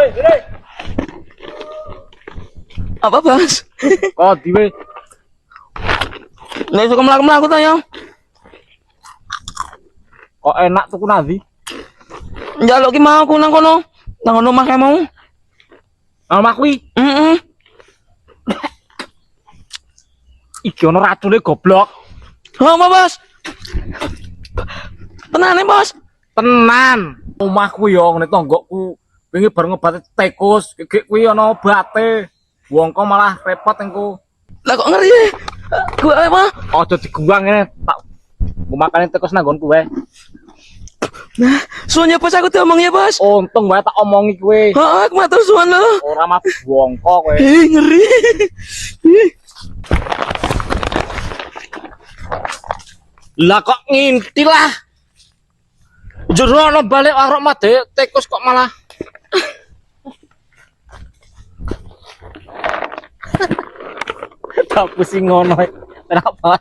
Hei. Apa, Bos? Kok diwe. Nek suka mlaku-mlaku ta ya. Kok enak tuku nanti? Njaluk ki mau aku nang kono. Nang kono omah mau. Omah kuwi Heeh. iki ono racune goblok. Oh, Bos. Tenane, Bos. Tenan. Omahku yo ngene tonggoku. Wingi bareng ngebate tikus, gegek kuwi ana obate. Wongko malah repot engko. Lah kok ngeri? Gua apa? Aja diguang ngene, tak makane tikus nang nggonku wae. Nah, suanya Bos aku diomong ya, Bos. Untung wae tak omongi kowe. Heeh, aku matur suwun lho. Ora mah wongko kowe. Ngeri. Lah kok nginti lah. Jero ana balik warung made tikus kok malah tak pusing ngono. Kenapa?